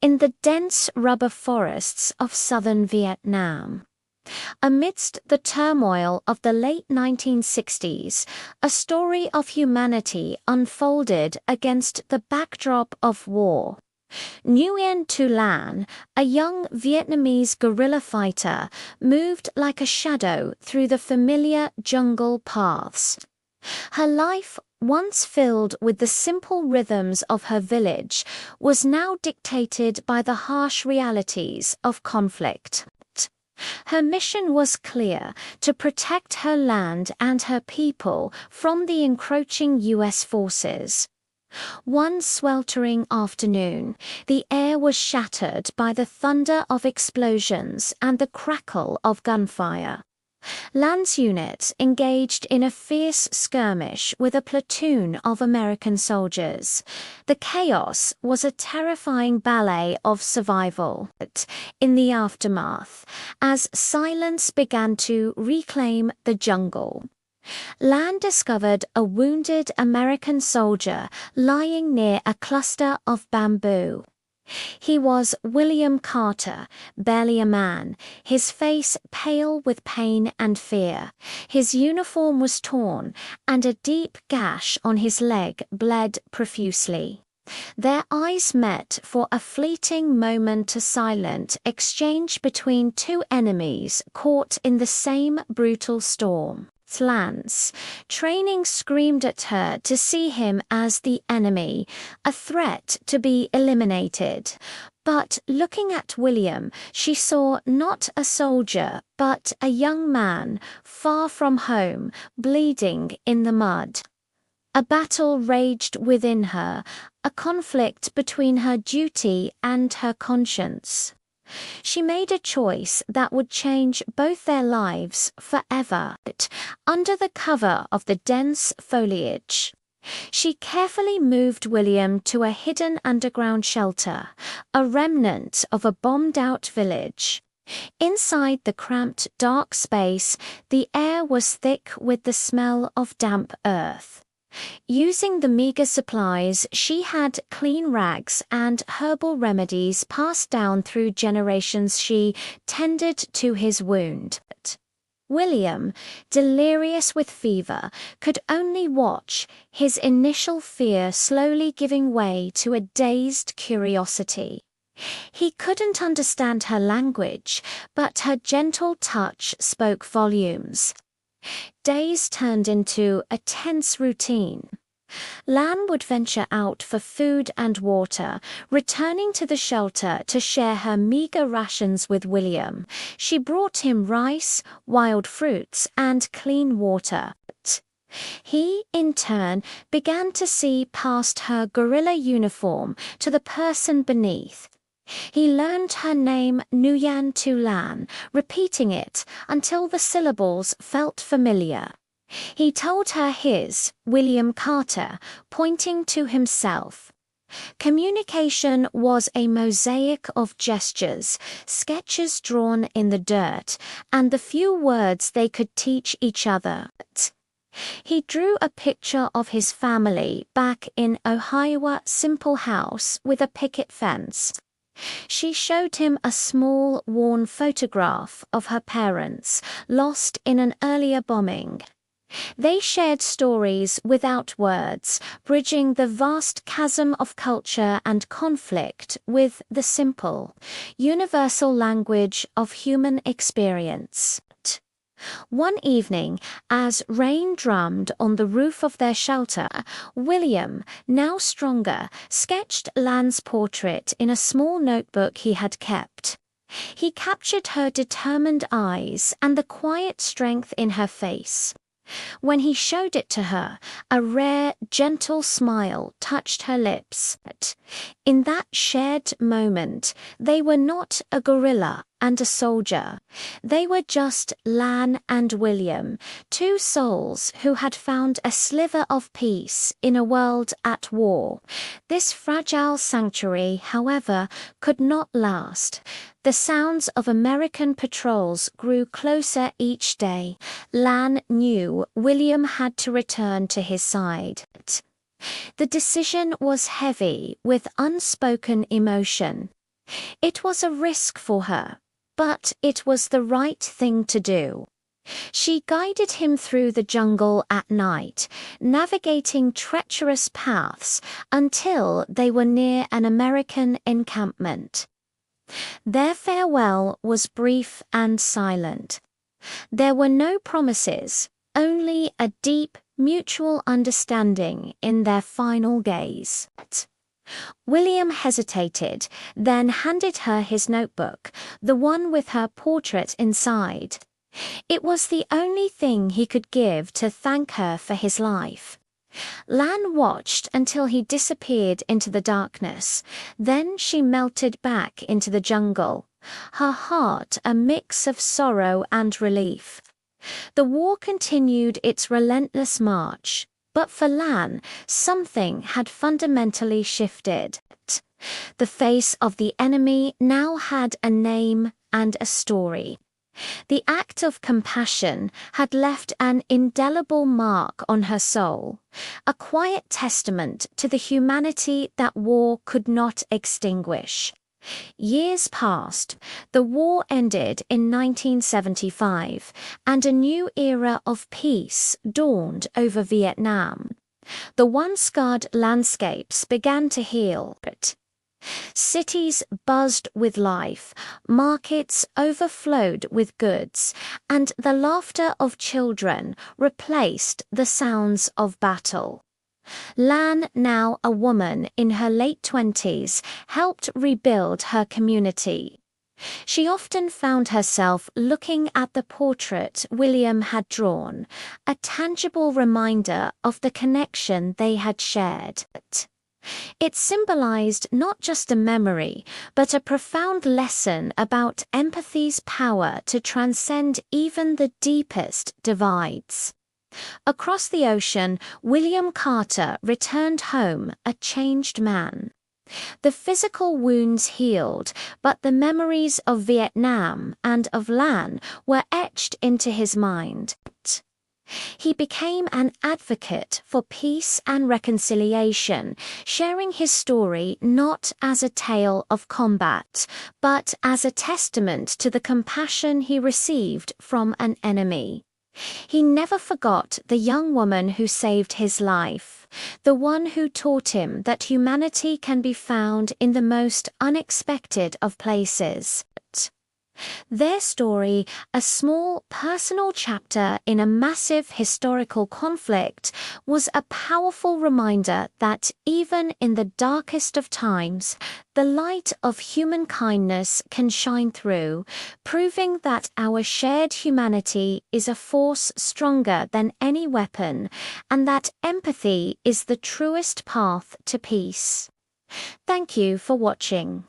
in the dense rubber forests of southern Vietnam. Amidst the turmoil of the late 1960s, a story of humanity unfolded against the backdrop of war. Nguyen Tu Lan, a young Vietnamese guerrilla fighter, moved like a shadow through the familiar jungle paths. Her life, once filled with the simple rhythms of her village, was now dictated by the harsh realities of conflict. Her mission was clear: to protect her land and her people from the encroaching U.S. forces. One sweltering afternoon, the air was shattered by the thunder of explosions and the crackle of gunfire. Lan's unit engaged in a fierce skirmish with a platoon of American soldiers. The chaos was a terrifying ballet of survival. In the aftermath, as silence began to reclaim the jungle, Lan discovered a wounded American soldier lying near a cluster of bamboo. He was William Carter, barely a man, his face pale with pain and fear. His uniform was torn, and a deep gash on his leg bled profusely. Their eyes met for a fleeting moment, a silent exchange between two enemies caught in the same brutal storm. Lan's training screamed at her to see him as the enemy, a threat to be eliminated. But looking at William, she saw not a soldier, but a young man, far from home, bleeding in the mud. A battle raged within her, a conflict between her duty and her conscience. She made a choice that would change both their lives forever. Under the cover of the dense foliage, she carefully moved William to a hidden underground shelter, a remnant of a bombed-out village. Inside the cramped, dark space, the air was thick with the smell of damp earth. Using the meager supplies she had, clean rags and herbal remedies passed down through generations, she tended to his wound. William, delirious with fever, could only watch, his initial fear slowly giving way to a dazed curiosity. He couldn't understand her language, but her gentle touch spoke volumes. Days turned into a tense routine. Lan would venture out for food and water, returning to the shelter to share her meager rations with William. She brought him rice, wild fruits, and clean water. He, in turn, began to see past her guerrilla uniform to the person beneath. He learned her name, Nguyen Tu Lan, repeating it until the syllables felt familiar. He told her his, William Carter, pointing to himself. Communication was a mosaic of gestures, sketches drawn in the dirt, and the few words they could teach each other. He drew a picture of his family back in Ohio, simple house with a picket fence. She showed him a small, worn photograph of her parents, lost in an earlier bombing. They shared stories without words, bridging the vast chasm of culture and conflict with the simple, universal language of human experience. One evening, as rain drummed on the roof of their shelter, William, now stronger, sketched Lan's portrait in a small notebook he had kept. He captured her determined eyes and the quiet strength in her face. When he showed it to her, a rare, gentle smile touched her lips. In that shared moment, they were not a guerrilla and a soldier. They were just Lan and William, two souls who had found a sliver of peace in a world at war. This fragile sanctuary, however, could not last. The sounds of American patrols grew closer each day. Lan knew William had to return to his side. The decision was heavy with unspoken emotion. It was a risk for her, but it was the right thing to do. She guided him through the jungle at night, navigating treacherous paths until they were near an American encampment. Their farewell was brief and silent. There were no promises, only a deep, mutual understanding in their final gaze. William hesitated, then handed her his notebook, the one with her portrait inside. It was the only thing he could give to thank her for his life. Lan watched until he disappeared into the darkness. Then she melted back into the jungle, her heart a mix of sorrow and relief. The war continued its relentless march, but for Lan, something had fundamentally shifted. The face of the enemy now had a name and a story. The act of compassion had left an indelible mark on her soul, a quiet testament to the humanity that war could not extinguish. Years passed, the war ended in 1975, and a new era of peace dawned over Vietnam. The once-scarred landscapes began to heal. Cities buzzed with life, markets overflowed with goods, and the laughter of children replaced the sounds of battle. Lan, now a woman in her late 20s, helped rebuild her community. She often found herself looking at the portrait William had drawn, a tangible reminder of the connection they had shared. It symbolized not just a memory, but a profound lesson about empathy's power to transcend even the deepest divides. Across the ocean, William Carter returned home a changed man. The physical wounds healed, but the memories of Vietnam and of Lan were etched into his mind. He became an advocate for peace and reconciliation, sharing his story not as a tale of combat, but as a testament to the compassion he received from an enemy. He never forgot the young woman who saved his life, the one who taught him that humanity can be found in the most unexpected of places. Their story, a small personal chapter in a massive historical conflict, was a powerful reminder that even in the darkest of times, the light of human kindness can shine through, proving that our shared humanity is a force stronger than any weapon, and that empathy is the truest path to peace. Thank you for watching.